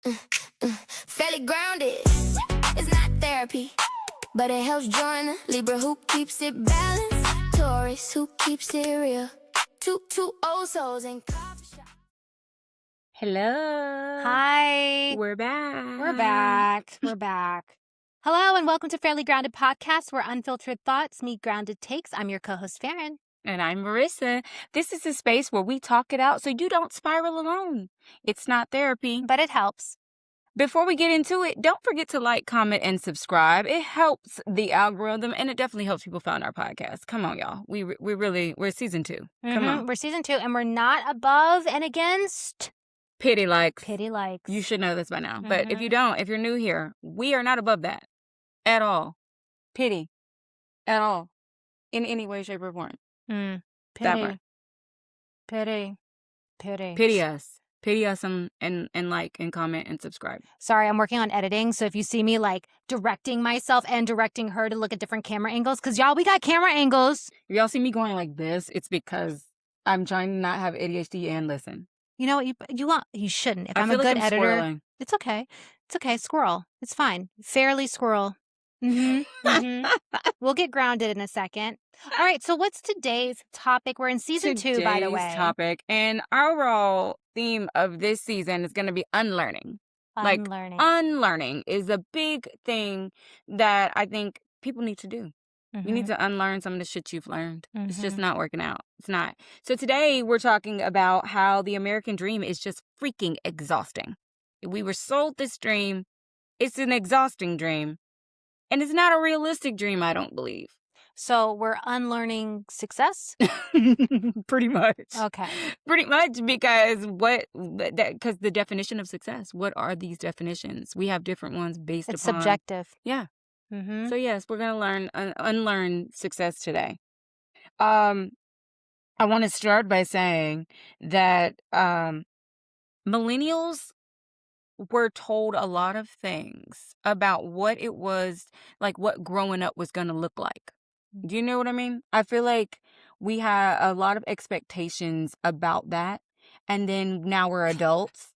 Fairly grounded. It's not therapy, but it helps join the Libra who keeps it balanced. Taurus who keeps it real. Two old souls in coffee shop. Hello. Hi. We're back. We're back. Hello and welcome to Fairly Grounded Podcast, where unfiltered thoughts meet grounded takes. I'm your co-host, Farron. And I'm Marissa. This is a space where we talk it out so you don't spiral alone. It's not therapy. But it helps. Before we get into it, don't forget to like, comment, and subscribe. It helps the algorithm, and it definitely helps people find our podcast. Come on, y'all. We're season 2. Come on. We're season 2, and we're not above and against Pity likes. You should know this by now. But if you don't, if you're new here, we are not above that at all. Pity. At all. In any way, shape, or form. Pity. Pity us. Pity us and like and comment and subscribe. Sorry, I'm working on editing, so if you see me like directing myself and directing her to look at different camera angles, because y'all, we got camera angles. If y'all see me going like this, it's because I'm trying to not have ADHD and listen. You know what you shouldn't. If I I'm a feel good like I'm editor, swirling. it's okay. It's okay. Squirrel. It's fine. Fairly squirrel. We'll get grounded in a second. All right. So what's today's topic? We're in season 2, by the way. Today's topic and our overall theme of this season is going to be unlearning. Unlearning is a big thing that I think people need to do. You need to unlearn some of the shit you've learned. It's just not working out. It's not. So today we're talking about how the American dream is just freaking exhausting. We were sold this dream. It's an exhausting dream. And it's not a realistic dream, I don't believe. So we're unlearning success? Pretty much. Okay. Pretty much because because the definition of success, what are these definitions? We have different ones based upon. It's subjective. Yeah. So yes, we're going to unlearn success today. I want to start by saying that millennials were told a lot of things about what it was, like what growing up was going to look like. Do you know what I mean? I feel like we had a lot of expectations about that. And then now we're adults.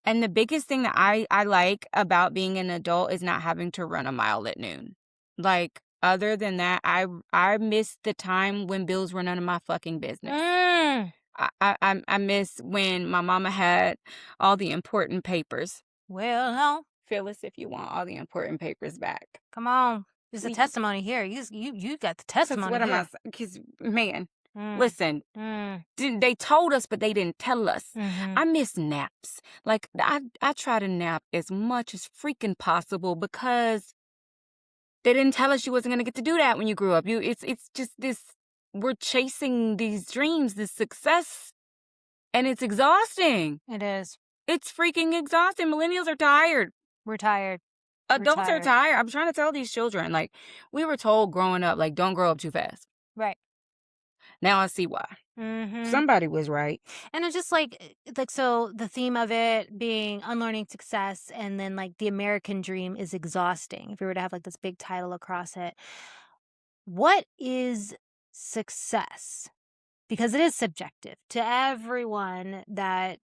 And the biggest thing that I like about being an adult is not having to run a mile at noon. Like, other than that, I miss the time when bills were none of my fucking business. I miss when my mama had all the important papers. Well, no. Phyllis, if you want all the important papers back. Come on. There's a testimony here. You got the testimony. What am I saying? Because, man, listen, they told us, but they didn't tell us. I miss naps. Like, I try to nap as much as freaking possible because they didn't tell us you wasn't going to get to do that when you grew up. It's just this, we're chasing these dreams, this success, and it's exhausting. It is. It's freaking exhausting. Millennials are tired. We're tired. Adults are tired. I'm trying to tell these children, like, we were told growing up, like, don't grow up too fast. Right. Now I see why. Somebody was right. And it's just like, so the theme of it being unlearning success and then like the American dream is exhausting. If we were to have like this big title across it, what is success? Because it is subjective to everyone that,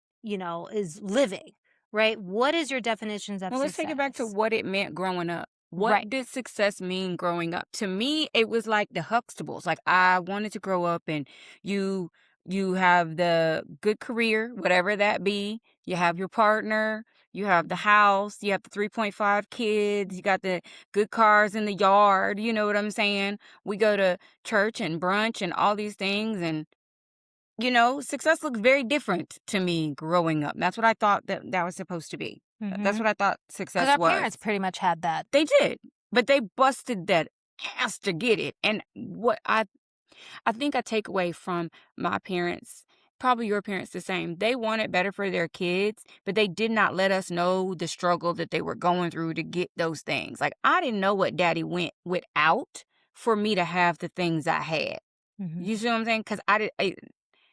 is living, right? What is your definitions of success? Let's take it back to what it meant growing up. What did success mean growing up? To me, it was like the Huxtables. Like, I wanted to grow up and you have the good career, whatever that be. You have your partner. You have the house. You have the 3.5 kids. You got the good cars in the yard. You know what I'm saying? We go to church and brunch and all these things. And, success looks very different to me growing up. That's what I thought that was supposed to be. That's what I thought success was. Because our parents pretty much had that. They did. But they busted that ass to get it. And what I think I take away from my parents, probably your parents the same, they wanted better for their kids, but they did not let us know the struggle that they were going through to get those things. Like, I didn't know what daddy went without for me to have the things I had. You see what I'm saying? Because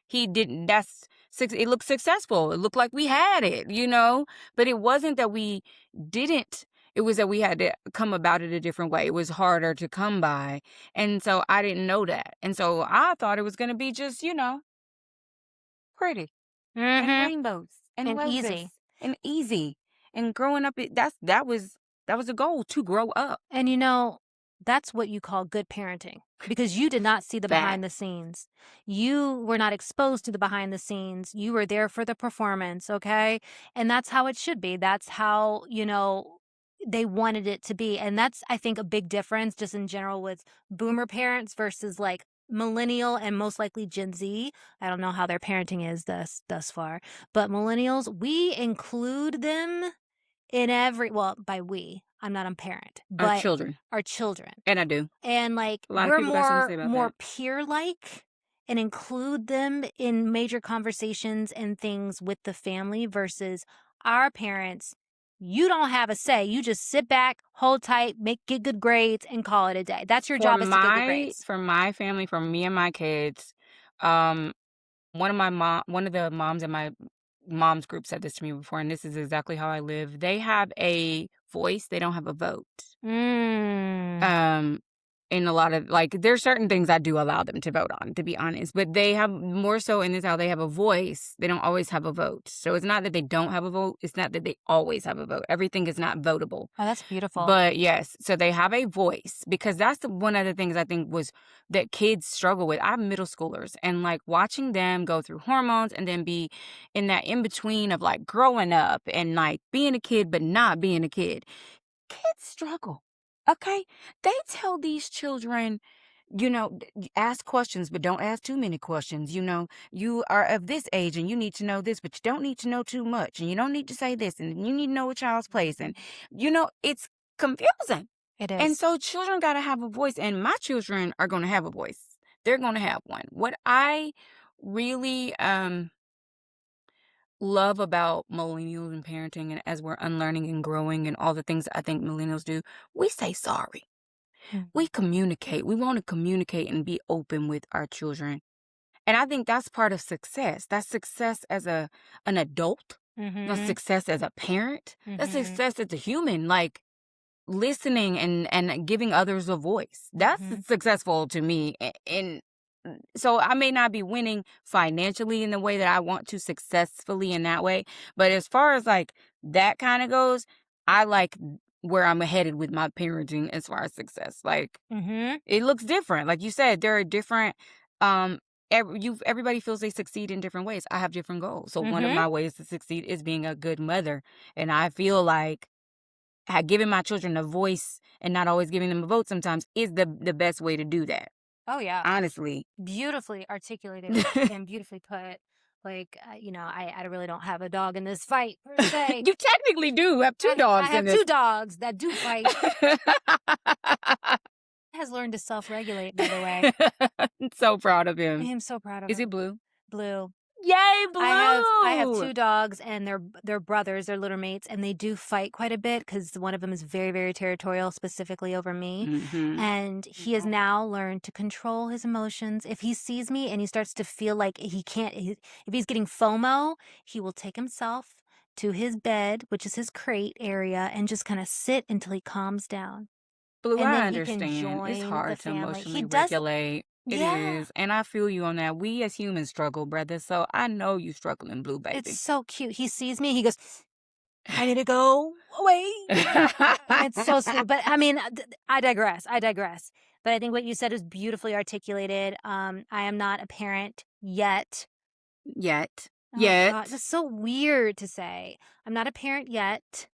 he didn't, it looked successful. It looked like we had it, but it wasn't that we didn't. It was that we had to come about it a different way. It was harder to come by. And so I didn't know that. And so I thought it was going to be just, pretty and rainbows and roses easy. and easy. And growing up, that was a goal, to grow up. And that's what you call good parenting, because you did not see the behind the scenes. You were not exposed to the behind the scenes. You were there for the performance, okay? And that's how it should be. That's how, they wanted it to be. And that's, I think, a big difference just in general with boomer parents versus like millennial and most likely Gen Z. I don't know how their parenting is thus far, but millennials, we include them in by we, I'm not a parent, Our but children. our children. And I do. And like A lot of we're people got something to say about more that. peer-like and include them in major conversations and things with the family versus our parents. You don't have a say. You just sit back, hold tight, get good grades, and call it a day. That's your job, is to get good grades. For my family, for me and my kids, one of the moms in my mom's group said this to me before, and this is exactly how I live. They have a voice, they don't have a vote. In a lot of, like, there's certain things I do allow them to vote on, to be honest, but they have more so in this how they have a voice. They don't always have a vote. So it's not that they don't have a vote. It's not that they always have a vote. Everything is not votable. Oh, that's beautiful. But yes, so they have a voice, because that's one of the things I think was that kids struggle with. I have middle schoolers, and like watching them go through hormones and then be in that in between of like growing up and like being a kid but not being a kid. Kids struggle. Okay? They tell these children, ask questions, but don't ask too many questions. You are of this age and you need to know this, but you don't need to know too much. And you don't need to say this, and you need to know a child's place. And, it's confusing. It is. And so children got to have a voice, and my children are going to have a voice. They're going to have one. What I really love about millennials and parenting, and as we're unlearning and growing and all the things that I think millennials do, we say sorry. We communicate. We want to communicate and be open with our children. And I think that's part of success. That's success as an adult. That's success as a parent. That's success as a human. Like, listening and giving others a voice. That's successful to me. And so I may not be winning financially in the way that I want to successfully in that way. But as far as like that kind of goes, I like where I'm headed with my parenting as far as success. Like, it looks different. Like you said, there are different, everybody feels they succeed in different ways. I have different goals. So one of my ways to succeed is being a good mother. And I feel like giving my children a voice and not always giving them a vote sometimes is the best way to do that. Oh, yeah. Honestly. Beautifully articulated and beautifully put. Like, I really don't have a dog in this fight, per se. You technically do have two dogs. I have two dogs that do fight. Has learned to self-regulate, by the way. I'm so proud of him. I am so proud of him. Is he blue? Blue. Yay, blue! I have two dogs, and they're brothers, they're litter mates, and they do fight quite a bit because one of them is very, very territorial, specifically over me. And he has now learned to control his emotions. If he sees me and he starts to feel like he can't, if he's getting FOMO, he will take himself to his bed, which is his crate area, and just kind of sit until he calms down. Blue, and I then he can understand. join It's hard the to family. emotionally regulate. It Yeah. is. And I feel you on that. We as humans struggle, brother. So I know you struggling, Blue, baby. It's so cute. He sees me, he goes, I need to go away. It's so sweet. But I mean, I digress. But I think what you said is beautifully articulated. I am not a parent yet. Yet. Oh, God, that's so weird to say. I'm not a parent yet.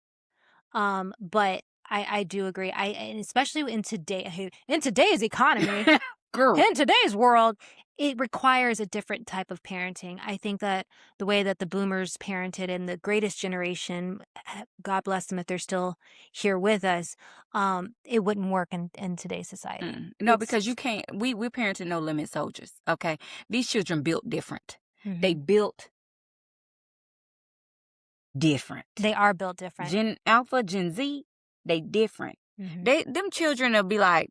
But I do agree. And especially in today's economy, Girl. in today's world, it requires a different type of parenting. I think that the way that the boomers parented and the greatest generation, God bless them if they're still here with us, it wouldn't work in today's society. No, because you can't. We're parenting no limit soldiers. Okay, these children built different. They built different. They are built different. Gen Alpha, Gen Z, they different. Them children will be like,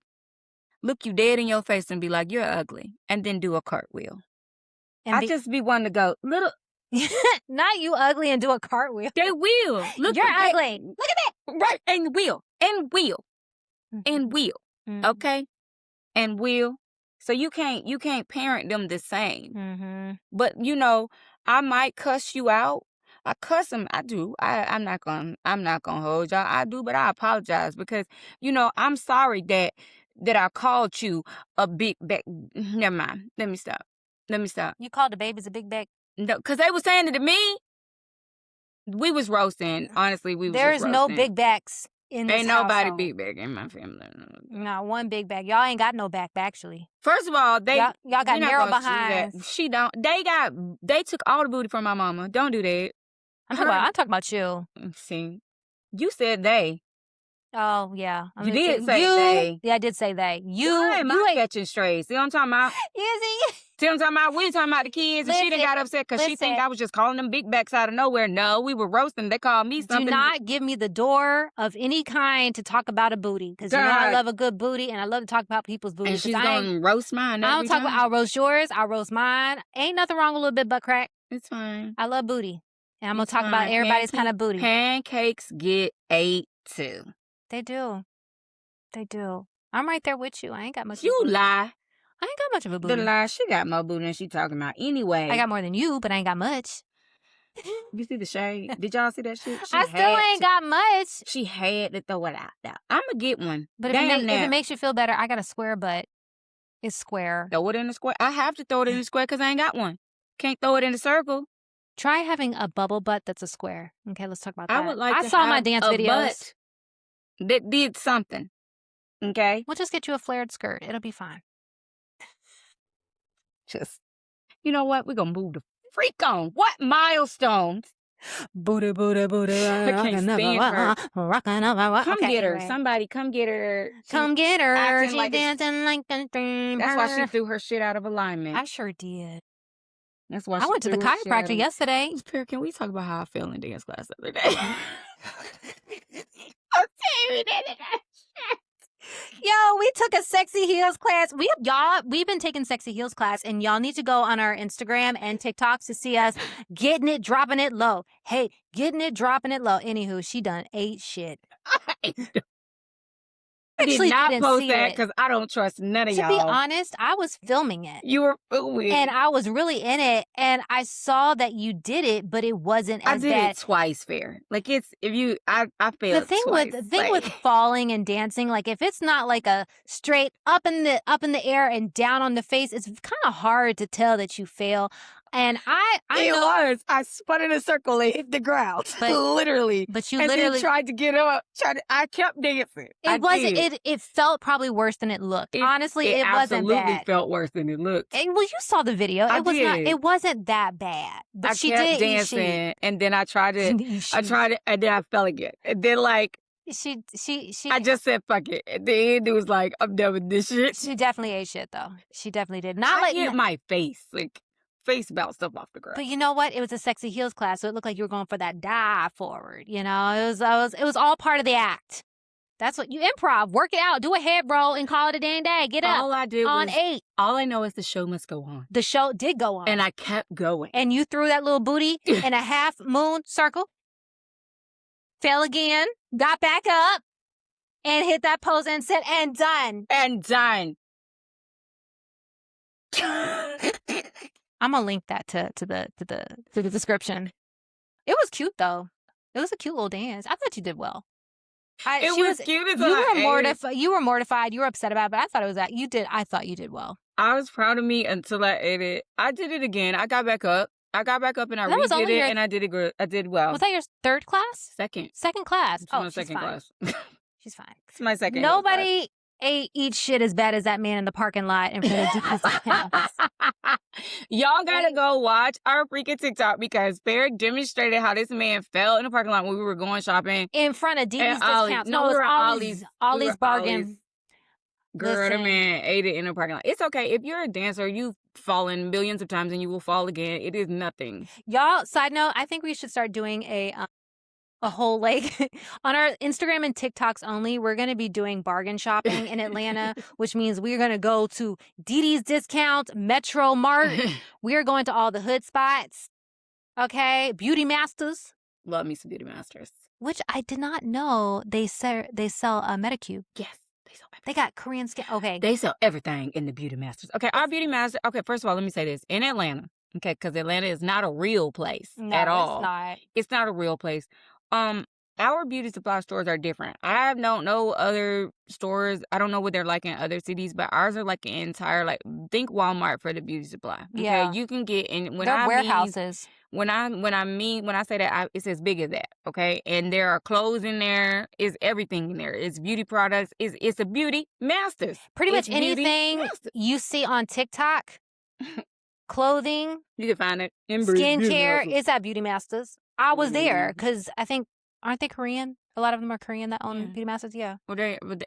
look you dead in your face and be like, you're ugly, and then do a cartwheel. And I just be wanting to go, little. Not you ugly and do a cartwheel. They will. Look, you're ugly. Look at that. Right, and will. Okay, and will. So you can't parent them the same. But I might cuss you out. I cuss them. I do. I'm not gonna hold y'all. I do, but I apologize because, I'm sorry that I called you a big back. Never mind. Let me stop. You called the babies a big back. No, because they were saying it to me. We was roasting. Honestly, we was There's just no roasting. big backs in this Ain't nobody household. big back in my family. Not one big back. Y'all ain't got no back, actually. First of all, y'all got we're not narrow gonna do behinds. that. She don't. They took all the booty from my mama. Don't do that. I'm talking about you. See, you said they. Oh yeah, You did say they. Yeah, I did say they. Why am I catching strays? See what I'm talking about? See what I'm talking about? We talking about the kids, and she done got upset because she think I was just calling them big backs out of nowhere. No, we were roasting. They called me something. Do not give me the door of any kind to talk about a booty, because you know I love a good booty, and I love to talk about people's booty. And she's gonna roast mine. I don't talk about. I'll roast yours. I'll roast mine. Ain't nothing wrong with a little bit butt crack. It's fine. I love booty, and I'm gonna talk about everybody's kind of booty. Pancakes get ate too. They do. They do. I'm right there with you. I ain't got much. You of a booty. lie. I ain't got much of a booty. The lie. She got more booty than she talking about. Anyway, I got more than you, but I ain't got much. You see the shade? Did y'all see that shit? I still ain't got much. She had to throw it out there. I'm gonna get one. But if it makes you feel better, I got a square butt. It's square. Throw it in the square. I have to throw it in the square because I ain't got one. Can't throw it in the circle. Try having a bubble butt that's a square. Okay, let's talk about that. I would like to saw have my dance a videos. butt that did something. Okay? We'll just get you a flared skirt. It'll be fine. You know what? We're going to move the freak on. What milestones? Booty, booty, booty. I can't stand her. Come Okay, get her. anyway. Somebody come get her. Come get her. She's like dancing like a dream. That's why she threw her shit out of alignment. I sure did. That's why I went to the chiropractor yesterday. Can we talk about how I felt in dance class the other day? I'm tearing it. Yo, we took a sexy heels class. We've been taking sexy heels class, and y'all need to go on our Instagram and TikToks to see us getting it, dropping it low. Hey, getting it, dropping it low. Anywho, she done ate shit. I did not post that because I don't trust none of y'all. To be honest, I was filming it. You were filming, and I was really in it, and I saw that you did it, but it wasn't as bad. I did it twice fair. Like I failed. The thing with falling and dancing, like if it's not like a straight up in the air and down on the face, it's kind of hard to tell that you fail. And I spun in a circle and hit the ground, literally. But you then tried to get up. I kept dancing. It felt probably worse than it looked. Honestly, it wasn't bad. It absolutely felt worse than it looked. Well, you saw the video. It wasn't that bad. But she kept did dancing, and then I tried it. And then I fell again. And then I just said fuck it. At the end, it was like, I'm done with this shit. She definitely ate shit though. She definitely did. Hit my face. Face bounced up off the ground. But you know what? It was a sexy heels class, so it looked like you were going for that dive forward. You know, it was all part of the act. That's what you improv. Work it out. Do a head roll and call it a dang day. Get up. All I did on was, 8. All I know is the show must go on. The show did go on, and I kept going. And you threw that little booty in a half moon circle. Fell again. Got back up. And hit that pose and said, and done. And done. I'm gonna link that to the description. It was cute though. It was a cute little dance. I thought you did well. It was cute. You were mortified. You were upset about it, but I thought it was that you did. I thought you did well. I was proud of me until I ate it. I did it again. I got back up and I redid it and I did it good. I did well. Was that your third class? Second class. It's my second class. She's fine. It's my second. Nobody eats shit as bad as that man in the parking lot in front of D's house. Y'all gotta go watch our freaking TikTok because Farrah demonstrated how this man fell in the parking lot when we were going shopping in front of D's discounts. No, we were Ollie's bargain. Girl, the man ate it in the parking lot. It's okay. If you're a dancer, you've fallen millions of times and you will fall again. It is nothing. Y'all, side note, I think we should start doing a whole on our Instagram and TikToks only. We're going to be doing bargain shopping in Atlanta, which means we're going to go to Didi's Discount, Metro Mart. We are going to all the hood spots. Okay, Beauty Masters. Love me some Beauty Masters. Which I did not know they sell Medicube. Yes. They sell everything. They got Korean skin. Okay. They sell everything in the Beauty Masters. Okay, our Beauty Master. Okay, first of all, let me say this. In Atlanta, Okay, because Atlanta is not a real place No, at it's all. not. It's not a real place. Our beauty supply stores are different. I don't know other stores. I don't know what they're like in other cities, but ours are like an entire, like, think Walmart for the beauty supply. Okay, Yeah. you can get, and when They're I mean, warehouses. when I say that, it's as big as that. Okay, and there are clothes in there. It's everything in there. It's beauty products. It's a beauty masters. Pretty much It's beauty anything masters. you see on TikTok, clothing, You can find it in Beauty skincare, Masters. is at Beauty Masters. I was there because I think, aren't they Korean? A lot of them are Korean that own Yeah. Beauty Masters. Yeah. Well,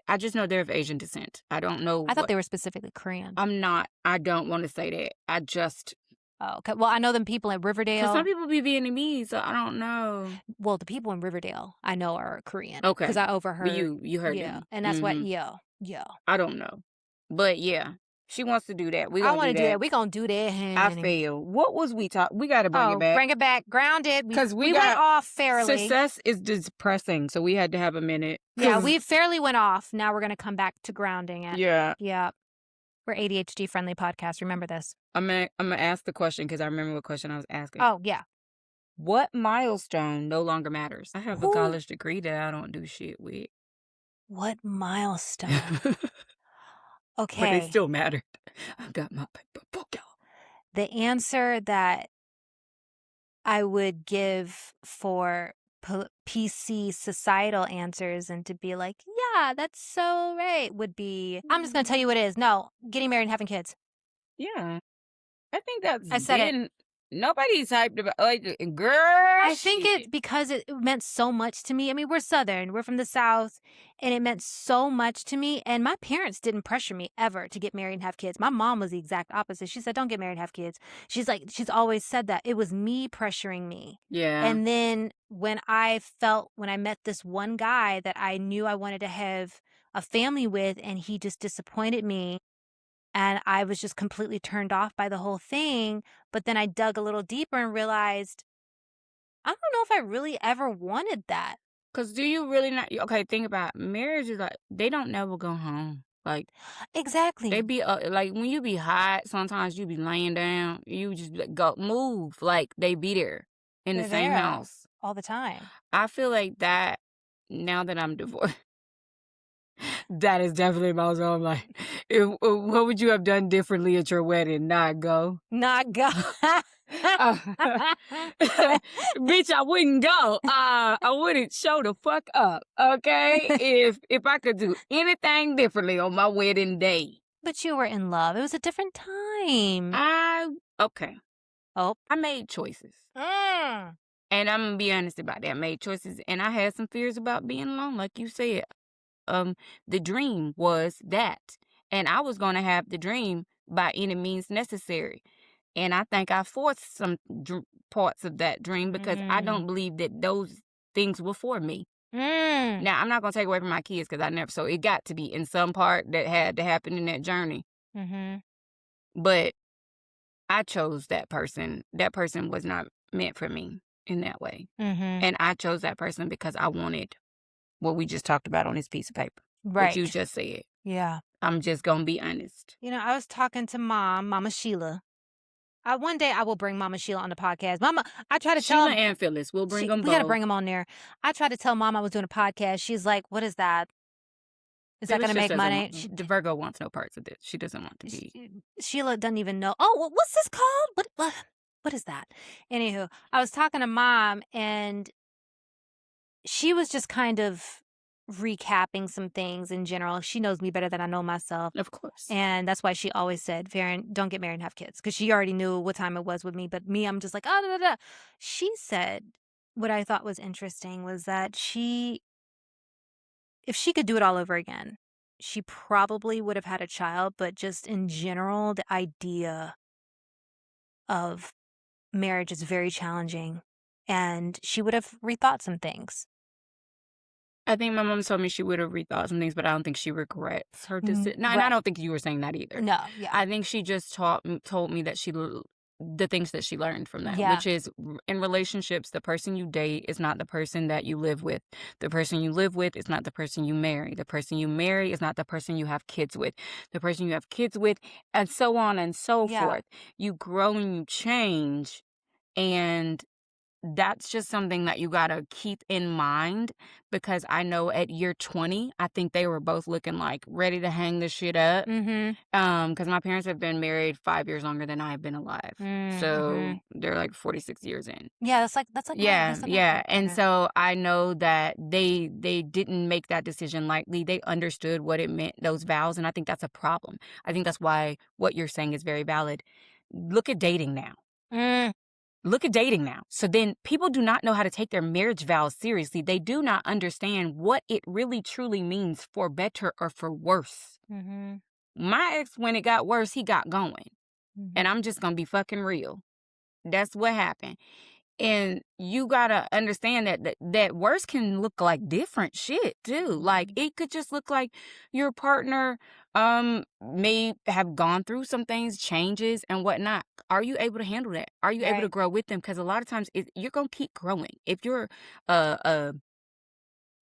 I just know they're of Asian descent. I don't know. I thought they were specifically Korean. I'm not. I don't want to say that. I just. Oh, okay. Well, I know them people in Because Riverdale. some people be Vietnamese, so I don't know. Well, the people in Riverdale I know are Korean. Okay. Because I But overheard. you heard Yeah. them. And that's what, Mhm. yeah. I don't know. But yeah, she wants to do that. We I gonna want do to do that. that. We gonna do that. I honey. fail. What was we talk? We got to bring it back. Bring it back. Grounded. 'Cause we went got off fairly. Success is depressing, so we had to have a minute. Yeah, 'Cause- we fairly went off. Now we're going to come back to grounding it. Yeah. Yeah. We're ADHD friendly podcast. Remember this. I'm gonna ask the question because I remember what question I was asking. Oh, yeah. What milestone no longer matters? I have a Ooh. college degree that I don't do shit with. What milestone? But Okay. it still mattered. I got my paper book out. The answer that I would give for PC societal answers and to be like, yeah, that's so right, would be, I'm just going to tell you what it is. No, getting married and having kids. Yeah. I think that's I said it. been, nobody's hyped about, like, girl, I think shit. it's because it meant so much to me. I mean, we're Southern, we're from the South, and it meant so much to me. And my parents didn't pressure me ever to get married and have kids. My mom was the exact opposite. She said, don't get married and have kids. She's always said that. It was me pressuring me. Yeah. And then when I met this one guy that I knew I wanted to have a family with, and he just disappointed me. And I was just completely turned off by the whole thing. But then I dug a little deeper and realized, I don't know if I really ever wanted that. Because do you really not, okay, think about it. Marriage is like, they don't never go home. Like, Exactly. they be, like, when you be hot, sometimes you be laying down, you just be like, go, move. Like, they be there in the They're same there house. all the time. I feel like that, now that I'm divorced, that is definitely my zone. Like, what would you have done differently at your wedding? Not go. Not go. Bitch, I wouldn't go. I wouldn't show the fuck up. Okay, if I could do anything differently on my wedding day. But you were in love. It was a different time. Okay. Oh. I made choices. And I'm gonna be honest about that. I made choices, and I had some fears about being alone, like you said. The dream was that, and I was gonna have the dream by any means necessary. And I think I forced some parts of that dream because I don't believe that those things were for me. Now, I'm not going to take away from my kids because I never, so it got to be in some part that had to happen in that journey. But I chose that person. That person was not meant for me in that way. And I chose that person because I wanted what we just talked about on this piece of paper. Right. What you just said. Yeah. I'm just going to be honest. You know, I was talking to Mama Sheila. One day I will bring Mama Sheila on the podcast. Mama, I try to tell Sheila and Phyllis, we'll bring them both. We got to bring them on there. I tried to tell Mom I was doing a podcast. She's like, what is that? Is that going to make money? The Virgo wants no parts of this. She doesn't want to be. Sheila doesn't even know. Oh, what's this called? What is that? Anywho, I was talking to Mom, and she was just kind of recapping some things in general. She knows me better than I know myself. Of course. And that's why she always said, Farron, don't get married and have kids. Because she already knew what time it was with me. But me, I'm just like, oh, da, da, da. She said what I thought was interesting was that if she could do it all over again, she probably would have had a child. But just in general, the idea of marriage is very challenging. And she would have rethought some things. I think my mom told me she would have rethought some things, but I don't think she regrets her decision. No, and I don't think you were saying that either. No, yeah. I think she just told me that the things that she learned from that, Yeah. which is in relationships, the person you date is not the person that you live with. The person you live with is not the person you marry. The person you marry is not the person you have kids with. The person you have kids with, and so on and so Yeah. forth. You grow and you change, and that's just something that you gotta keep in mind, because I know at year 20, I think they were both looking like ready to hang this shit up. Mm-hmm. Because my parents have been married 5 years longer than I have been alive. So they're like 46 years in. Yeah, that's like Yeah, my yeah. And partner. so I know that they didn't make that decision lightly. They understood what it meant, those vows, and I think that's a problem. I think that's why what you're saying is very valid. Look at dating now. Mm. Look at dating now. So then people do not know how to take their marriage vows seriously. They do not understand what it really truly means, for better or for worse. Mm-hmm. My ex, when it got worse, he got going. Mm-hmm. And I'm just going to be fucking real. That's what happened. And you got to understand that worse can look like different shit too. Like it could just look like your partner may have gone through some things, changes and whatnot. Are you able to handle that? Are you able to Right. grow with them? Because a lot of times you're going to keep growing. If you're a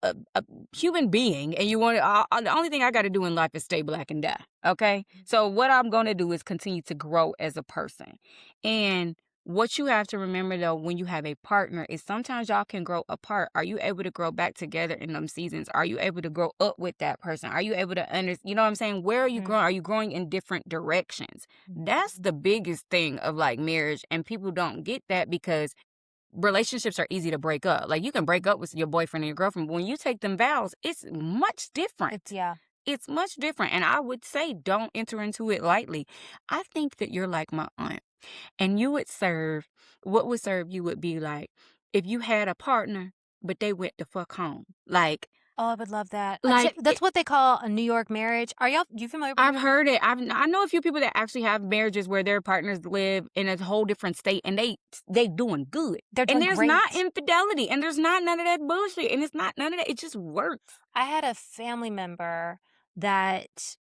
a human being and you want the only thing I got to do in life is stay black and die. Okay. So what I'm going to do is continue to grow as a person. And what you have to remember though, when you have a partner, is sometimes y'all can grow apart. Are you able to grow back together in them seasons? Are you able to grow up with that person? Are you able to understand, you know what I'm saying? Where are you growing? Are you growing in different directions? That's the biggest thing of like marriage. And people don't get that because relationships are easy to break up. Like you can break up with your boyfriend and your girlfriend, but when you take them vows, it's much different. It's much different. And I would say don't enter into it lightly. I think that you're like my aunt. And you would serve, what would serve you would be like if you had a partner, but they went the fuck home. Like, Oh, I would love that. like That's what they call a New York marriage. Are you familiar with I've heard it. I know a few people that actually have marriages where their partners live in a whole different state and they doing good. They're And doing there's great. not infidelity and there's not none of that bullshit and it's not none of that. It just works. I had a family member that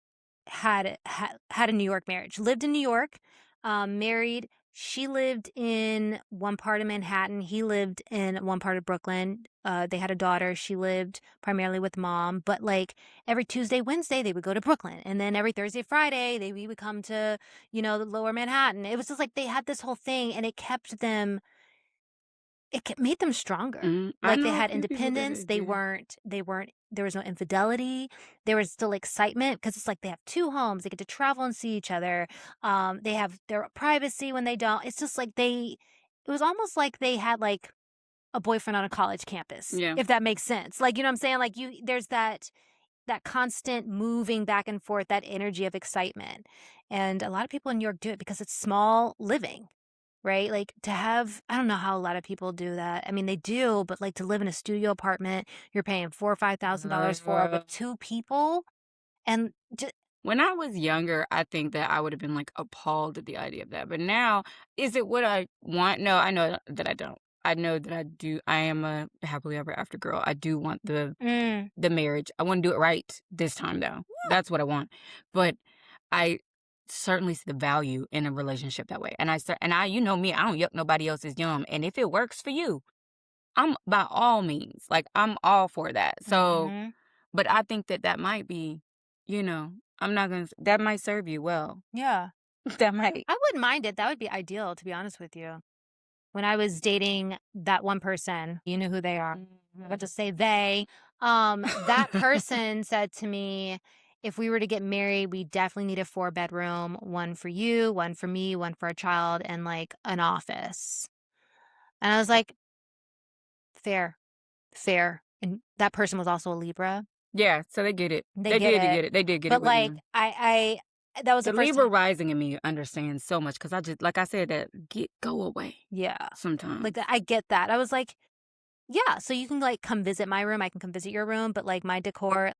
had a New York marriage, lived in New York, married. She lived in one part of Manhattan. He lived in one part of Brooklyn. They had a daughter. She lived primarily with mom, but like every Tuesday, Wednesday, they would go to Brooklyn. And then every Thursday, Friday, we would come to, the lower Manhattan. It was just like they had this whole thing and it kept them, made them stronger. Like they had independence. They weren't, there was no infidelity. There was still excitement because it's like they have two homes. They get to travel and see each other. They have their privacy when they don't. It's just like it was almost like they had like a boyfriend on a college campus. Yeah. If that makes sense. Like, you know what I'm saying? Like there's that constant moving back and forth, that energy of excitement. And a lot of people in New York do it because it's small living. Right? Like to have, I don't know how a lot of people do that. I mean, they do, but like to live in a studio apartment, you're paying $4,000 or $5,000 for with two people. And when I was younger, I think that I would have been like appalled at the idea of that. But now, is it what I want? No, I know that I don't. I know that I do. I am a happily ever after girl. I do want the marriage. I want to do it right this time, though. Yeah. That's what I want. But I certainly see the value in a relationship that way. And I, you know me, I don't yuck nobody else's yum. And if it works for you, I'm by all means, like I'm all for that. So, but I think that might be, I'm not going to, that might serve you well. Yeah. That might. I wouldn't mind it. That would be ideal, to be honest with you. When I was dating that one person, you know who they are. I'm about to say they. That person said to me, if we were to get married, we definitely need a 4-bedroom, one for you, one for me, one for a child, and like an office. And I was like, fair. And that person was also a Libra. Yeah, so they get it. They did get it. They did get it. But like, I that was the first Libra time. rising in me understands so much because I just, like I said, that go away. Yeah. Sometimes. Like I get that. I was like, yeah, so you can like come visit my room. I can come visit your room, but like my decor.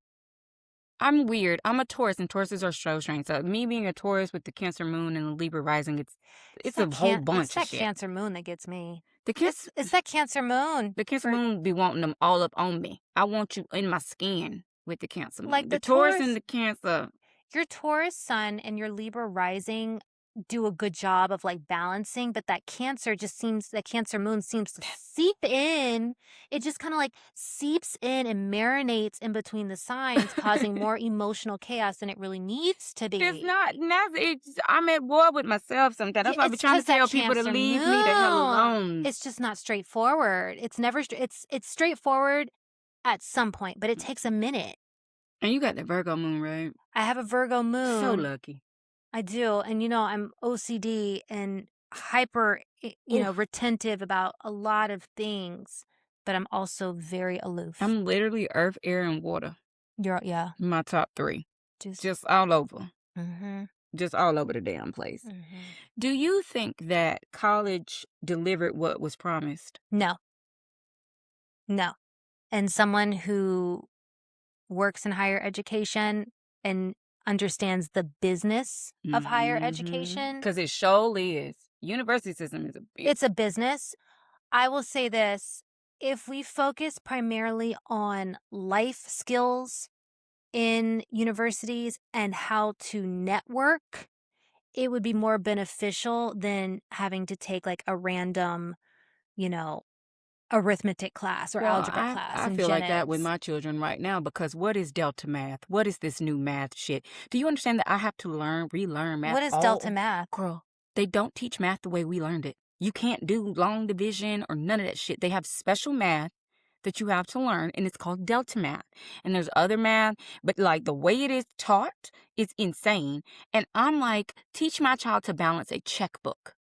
I'm weird. I'm a Taurus, and Tauruses are so strange. So me being a Taurus with the Cancer moon and the Libra rising, it's a whole bunch of shit. It's that Cancer moon that gets me. It's that Cancer moon. The Cancer moon be wanting them all up on me. I want you in my skin with the Cancer moon. Like the Taurus and the Cancer. Your Taurus sun and your Libra rising do a good job of like balancing, but that Cancer moon seems to seep in. It just kind of like seeps in and marinates in between the signs, causing more emotional chaos than it really needs to be. It's not. I'm at war with myself sometimes. That's why I be It's trying to 'cause that tell people to Cancer leave me the hell moon. alone. It's just not straightforward. It's never. It's straightforward at some point, but it takes a minute. And you got the Virgo moon, right? I have a Virgo moon. So lucky. I do. And, I'm OCD and hyper, retentive about a lot of things, but I'm also very aloof. I'm literally earth, air, and water. Yeah. My top 3. Just Just all over. mm-hmm. Just all over the damn place. Mm-hmm. Do you think that college delivered what was promised? No. And someone who works in higher education and understands the business of higher education. Because it surely is. University system is It's a business. I will say this. If we focus primarily on life skills in universities and how to network, it would be more beneficial than having to take like a random, arithmetic class or algebra class. I feel like that with my children right now, because what is Delta math? What is this new math shit? Do you understand that I have to relearn math? What is Delta math? Girl, they don't teach math the way we learned it. You can't do long division or none of that shit. They have special math that you have to learn, and it's called Delta math. And there's other math, but like the way it is taught is insane. And I'm like, teach my child to balance a checkbook.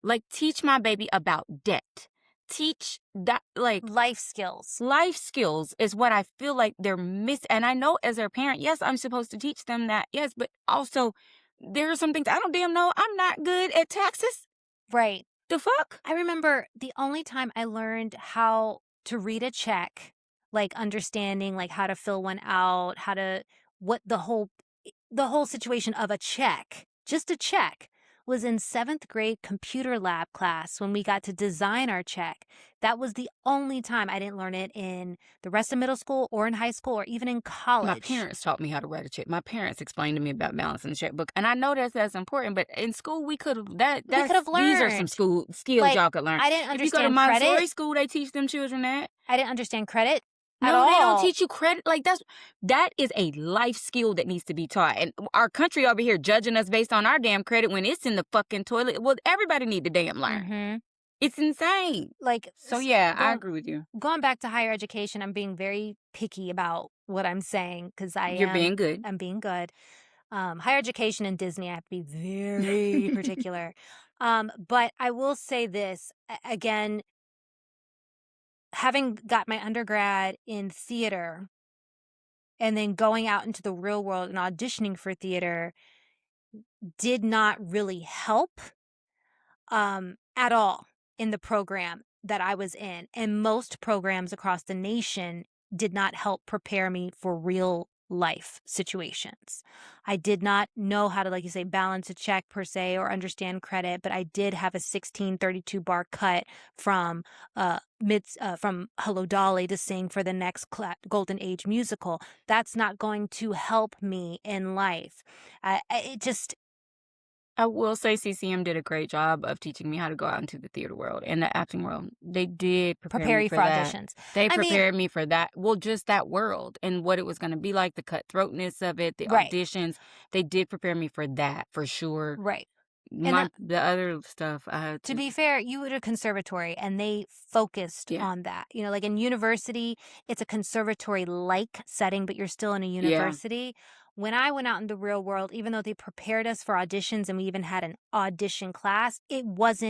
Like, teach my baby about debt. Teach that, like, life skills. Life skills is what I feel like they're missing. And I know as their parent, yes, I'm supposed to teach them that. Yes, but also there are some things I don't damn know. I'm not good at taxes. Right. The fuck? I remember the only time I learned how to read a check, like understanding like how to fill one out, what the whole situation of a check, just a check, was in 7th grade computer lab class when we got to design our check. That was the only time. I didn't learn it in the rest of middle school or in high school or even in college. My parents taught me how to write a check. My parents explained to me about balancing the checkbook. And I know that's important, but in school we could have learned. These are some school skills like, y'all could learn. I didn't understand if you go to Montessori credit school, they teach them children that. I didn't understand credit. No, they don't teach you credit. Like, that is a life skill that needs to be taught. And our country over here judging us based on our damn credit when it's in the fucking toilet. Well, everybody need to damn learn. Mm-hmm. It's insane. Like, so yeah, I agree with you. Going back to higher education, I'm being very picky about what I'm saying because You're being good. I'm being good. Higher education and Disney, I have to be very particular. But I will say this again. Having got my undergrad in theater and then going out into the real world and auditioning for theater did not really help at all in the program that I was in. And most programs across the nation did not help prepare me for real life situations. I did not know how to, like you say, balance a check per se or understand credit, but I did have a 1632 bar cut from Hello Dolly to sing for the next Golden Age musical. That's not going to help me in life. I will say CCM did a great job of teaching me how to go out into the theater world and the acting world. They did prepare me for auditions. They prepared me for that. Well, just that world and what it was going to be like, the cutthroatness of it, the auditions. They did prepare me for that, for sure. Right. The other stuff I had to be fair, you were at a conservatory and they focused on that. Like in university, it's a conservatory-like setting, but you're still in a university. Yeah. When I went out in the real world, even though they prepared us for auditions and we even had an audition class, it was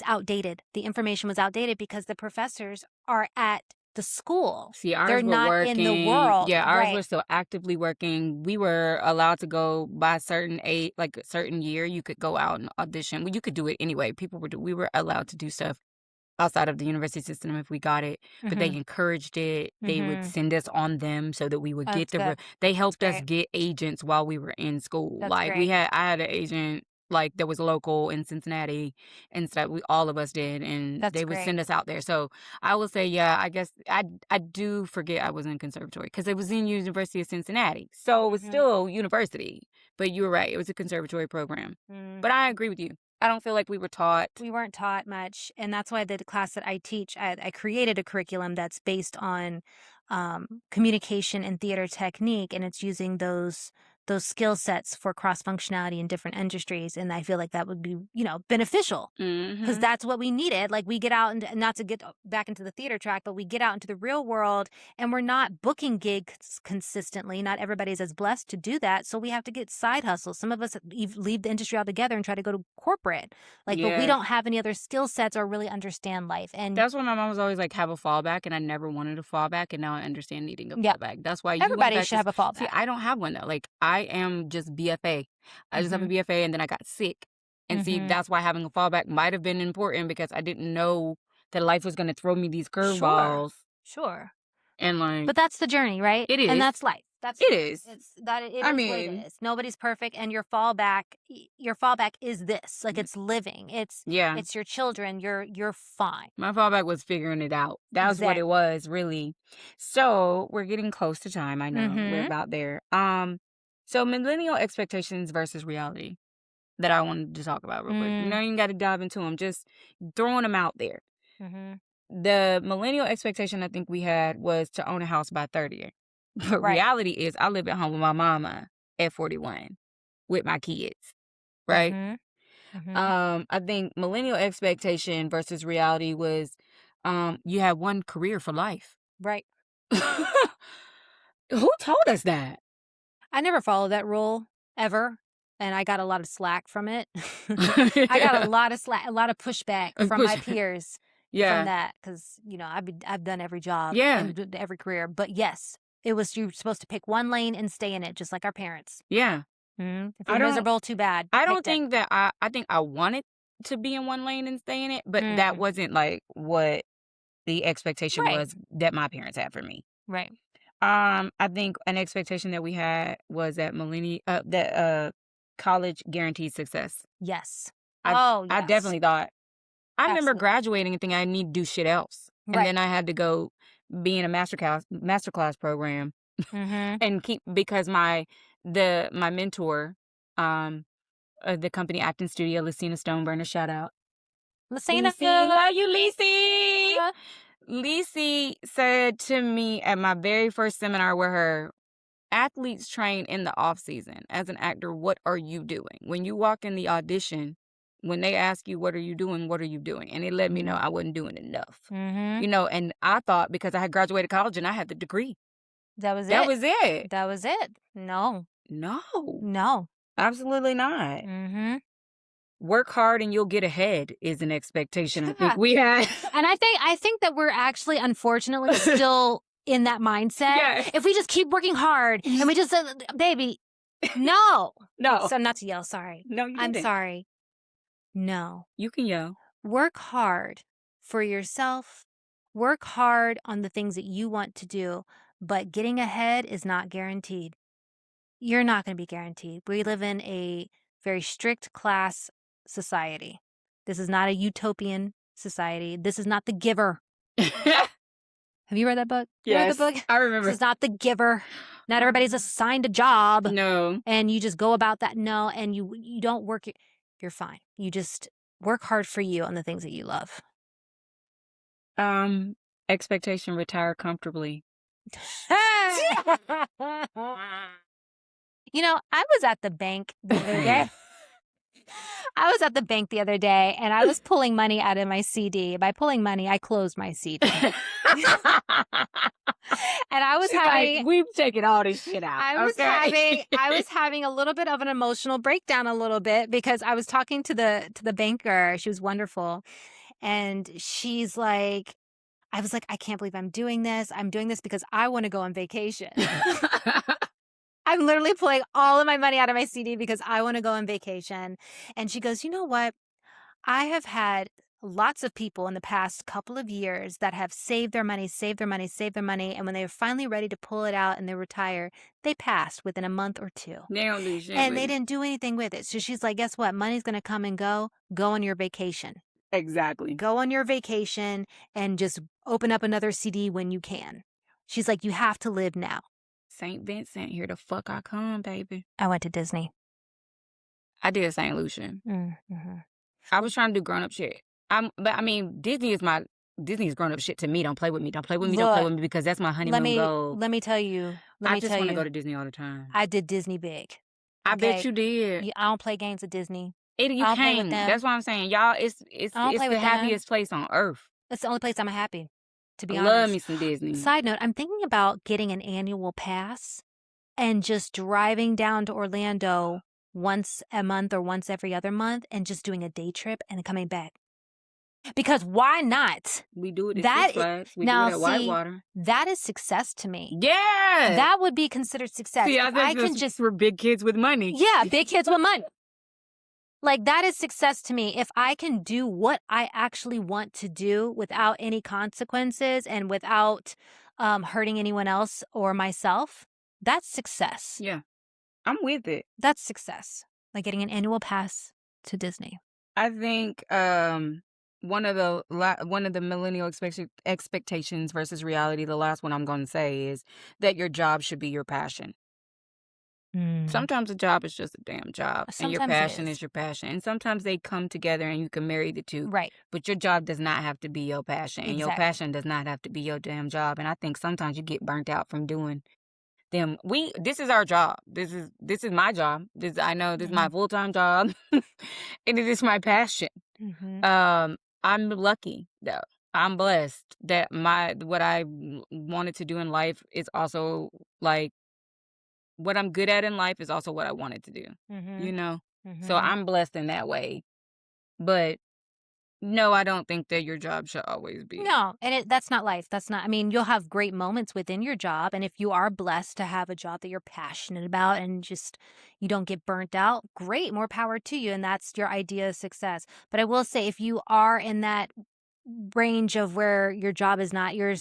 outdated. The information was outdated because the professors are at the school. See, ours They're were not working in the world. Yeah, ours were still actively working. We were allowed to go by a certain age, like a certain year, you could go out and audition. Well, you could do it anyway. We were allowed to do stuff outside of the university system if we got it, but they encouraged it. They would send us on them so that we would get they helped us get agents while we were in school. I had an agent like there was a local in Cincinnati and stuff. All of us did, and That's they would great. send us out there. So I will say, yeah, I guess I do forget I was in conservatory because it was in University of Cincinnati, so it was still university. But you were right, it was a conservatory program. But I agree with you. I don't feel like we were taught. We weren't taught much, and that's why the class that I teach, I created a curriculum that's based on communication and theater technique, and it's using those skill sets for cross functionality in different industries, and I feel like that would be beneficial because that's what we needed. Like we get out and not to get back into the theater track, but we get out into the real world, and we're not booking gigs consistently. Not everybody's as blessed to do that, so we have to get side hustles. Some of us leave the industry altogether and try to go to corporate. But we Yes. don't have any other skill sets or really understand life. And That's why my mom was always like, have a fallback, and I never wanted a fallback, and now I understand needing a Yeah. fallback. That's why you went everybody back should have a See, fallback. I don't have one though. Like I am just BFA. I just have a BFA, and then I got sick. And see, that's why having a fallback might have been important because I didn't know that life was going to throw me these curveballs. Sure. And like, But that's the journey, right? It is. And that's life. It is. It's that it is I what mean- it is. Nobody's perfect, and your fallback is this. Like it's living. It's yeah, it's your children. You're fine. my fallback was figuring it out. That's what it was, really. So we're getting close to time. I know we're about there. So millennial expectations versus reality that I wanted to talk about real quick. You know, you got to dive into them. Just throwing them out there. The millennial expectation I think we had was to own a house by 30. But Right. reality is I live at home with my mama at 41 with my kids. Right? I think millennial expectation versus reality was you have one career for life. Right. Who told us that? I never followed that rule ever, and I got a lot of slack from it. I got a lot of slack, a lot of pushback from my peers from that because I've done every job and every career. But yes, it was you're supposed to pick one lane and stay in it, just like our parents. Yeah. If you're miserable, too bad. I don't think that I think I wanted to be in one lane and stay in it, but that wasn't like what the expectation was that my parents had for me. Right. I think an expectation that we had was that college guaranteed success. Yes. I yes. definitely thought. I remember Absolutely. graduating and thinking I need to do shit else, and then I had to go be in a masterclass program and because my mentor, the company acting studio, Lucina Stoneburner, shout out. Lucina, love you, Lisi. Lisi said to me at my very first seminar with her, athletes train in the off season. As an actor, what are you doing? When you walk in the audition, when they ask you, what are you doing? What are you doing? And it let me know I wasn't doing enough. And I thought because I had graduated college and I had the degree. That was That it. was it. That was it. No. No. Absolutely not. Work hard and you'll get ahead is an expectation I think we had. And I think that we're actually, unfortunately, still in that mindset. Yeah. If we just keep working hard and we just baby, no. No. So not to yell, sorry. No, you I'm didn't. sorry. No. You can yell. Work hard for yourself. Work hard on the things that you want to do, but getting ahead is not guaranteed. You're not going to be guaranteed. We live in a very strict class society. This is not a utopian society. This is not The Giver. Have you read that book? Yes, you read the book? I remember. This is not The Giver. Not everybody's assigned a job. No. And you just go about that. No, and you don't work. You're fine. You just work hard for you on the things that you love. Expectation, retire comfortably. I was at the bank the other day. And I was pulling money out of my CD. By pulling money, I closed my CD. And I was having we've taken all this shit out. I was having a little bit of an emotional breakdown because I was talking to the banker. She was wonderful. And she's like, I was like, I can't believe I'm doing this. I'm doing this because I want to go on vacation. I'm literally pulling all of my money out of my CD because I want to go on vacation. And she goes, you know what? I have had lots of people in the past couple of years that have saved their money, saved their money, saved their money, and when they're finally ready to pull it out and they retire, they passed within a month or two. They don't do shit And with they it. didn't do anything with it. So she's like, guess what? Money's going to come and go. Go on your vacation. Exactly. Go on your vacation and just open up another CD when you can. She's like, you have to live now. St. Vincent, here the fuck I come, baby. I went to Disney. I did St. Lucia. Mm-hmm. I was trying to do grown up shit. But I mean, Disney's grown up shit to me. Don't play with me. Don't play with me. Don't play with me because that's my honeymoon goal. Let me tell you. I just want to go to Disney all the time. I did Disney big. I bet you did. I don't play games at Disney. You can't. That's what I'm saying. Y'all, it's the happiest place on earth. It's the only place I'm happy, to be honest. Love me some Disney. Side note, I'm thinking about getting an annual pass and just driving down to Orlando once a month or once every other month and just doing a day trip and coming back. Because why not? We do it at Six Flags. We do it at Whitewater. That is success to me. Yeah. That would be considered success. See, I can just for big kids with money. Yeah, big kids with money. Like, that is success to me. If I can do what I actually want to do without any consequences and without hurting anyone else or myself, that's success. Yeah, I'm with it. That's success. Like getting an annual pass to Disney. I think one of the millennial expectations versus reality, the last one I'm going to say is that your job should be your passion. Sometimes a job is just a damn job. Sometimes and your passion is your passion. And sometimes they come together and you can marry the two. Right. But your job does not have to be your passion. And your passion does not have to be your damn job. And I think sometimes you get burnt out from doing them. This is our job. This is my job. I know this is my full-time job. And it is my passion. I'm lucky though. I'm blessed that what I wanted to do in life is also like what I'm good at in life is also what I wanted to do, you know? So I'm blessed in that way. But no, I don't think that your job should always be. No, and that's not life. I mean, you'll have great moments within your job. And if you are blessed to have a job that you're passionate about and just you don't get burnt out, great, more power to you. And that's your idea of success. But I will say, if you are in that range of where your job is not your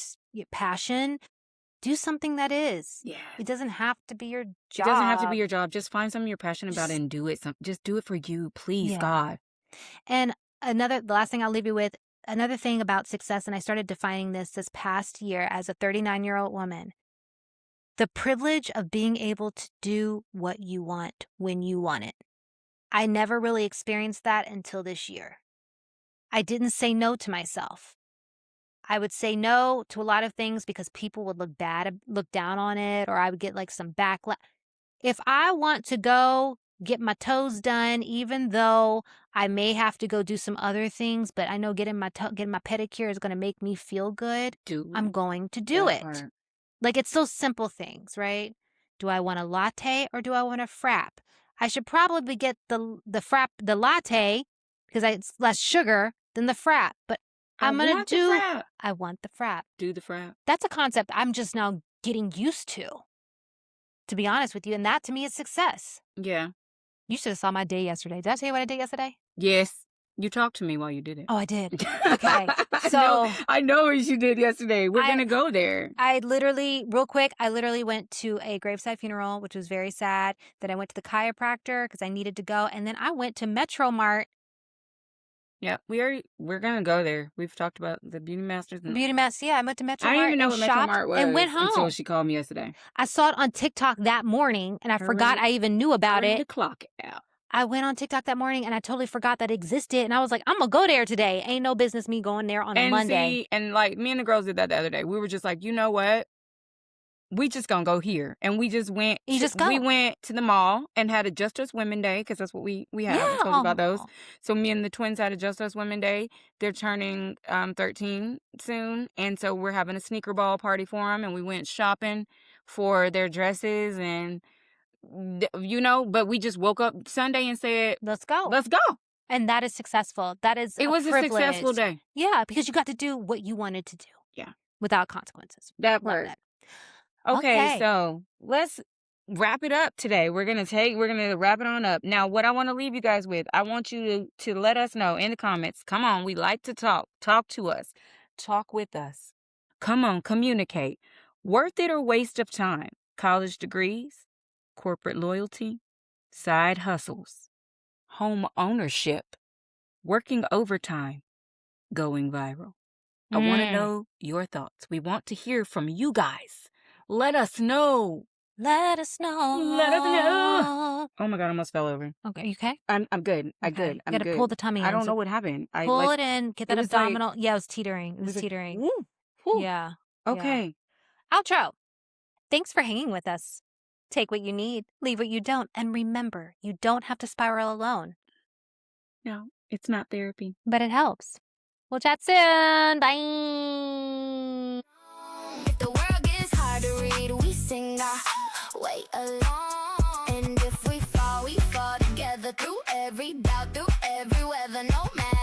passion, do something that is. Yeah. It doesn't have to be your job. It doesn't have to be your job. Just find something you're passionate about and do it. Just do it for you, please, God. And the last thing I'll leave you with, another thing about success, and I started defining this past year as a 39-year-old woman, the privilege of being able to do what you want when you want it. I never really experienced that until this year. I didn't say no to myself. I would say no to a lot of things because people would look down on it, or I would get like some backlash. If I want to go get my toes done, even though I may have to go do some other things, but I know getting my pedicure is going to make me feel good, I'm going to do it. Like, it's those simple things, right? Do I want a latte or do I want a frap? I should probably get the latte because it's less sugar than the frap, but I want the frap. Do the frap. That's a concept I'm just now getting used to be honest with you. And that to me is success. Yeah. You should have saw my day yesterday. Did I tell you what I did yesterday? Yes. You talked to me while you did it. Oh, I did. Okay. So I know what you did yesterday. We're going to go there. Real quick, I literally went to a graveside funeral, which was very sad. Then I went to the chiropractor because I needed to go. And then I went to Metro Mart. Yeah, we're going to go there. We've talked about the Beauty Masters. Yeah, I went to Metro Mart. I didn't even know what Metro Mart was and went home until she called me yesterday. I saw it on TikTok that morning, and I forgot I even knew about it. The clock out. I went on TikTok that morning, and I totally forgot that it existed. And I was like, I'm going to go there today. Ain't no business me going there on a Monday. And like me and the girls did that the other day. We were just like, you know what? We just gonna go here, and we just went. We went to the mall and had a Just Us Women Day because that's what we have. Yeah. I told you about those. So me and the twins had a Just Us Women Day. They're turning 13 soon, and so we're having a sneaker ball party for them. And we went shopping for their dresses, and but we just woke up Sunday and said, "Let's go, let's go." And that is successful. It was a successful day. Yeah, because you got to do what you wanted to do. Yeah, without consequences. That part. Okay, so let's wrap it up today. We're gonna wrap it on up. Now, what I want to leave you guys with, I want you to let us know in the comments. Come on, we like to talk. Talk to us. Talk with us. Come on, communicate. Worth it or waste of time? College degrees, corporate loyalty, side hustles, home ownership, working overtime, going viral. I want to know your thoughts. We want to hear from you guys. Let us know. Let us know. Let us know. Oh my God, I almost fell over. Okay, you okay? I'm good. I'm Okay. good. You I'm gotta good. pull the tummy in. I don't So know what happened. I pull like it in. Get it that was like abdominal. Yeah, it was teetering. It it was was like teetering. woo, woo. Yeah. Yeah. Okay. Outro. Thanks for hanging with us. Take what you need, leave what you don't, and remember, you don't have to spiral alone, No, it's not therapy. but it helps. We'll chat soon. Bye. If the world gets hard to read, we sing our way along. And if we fall together through every doubt, through every weather, no matter.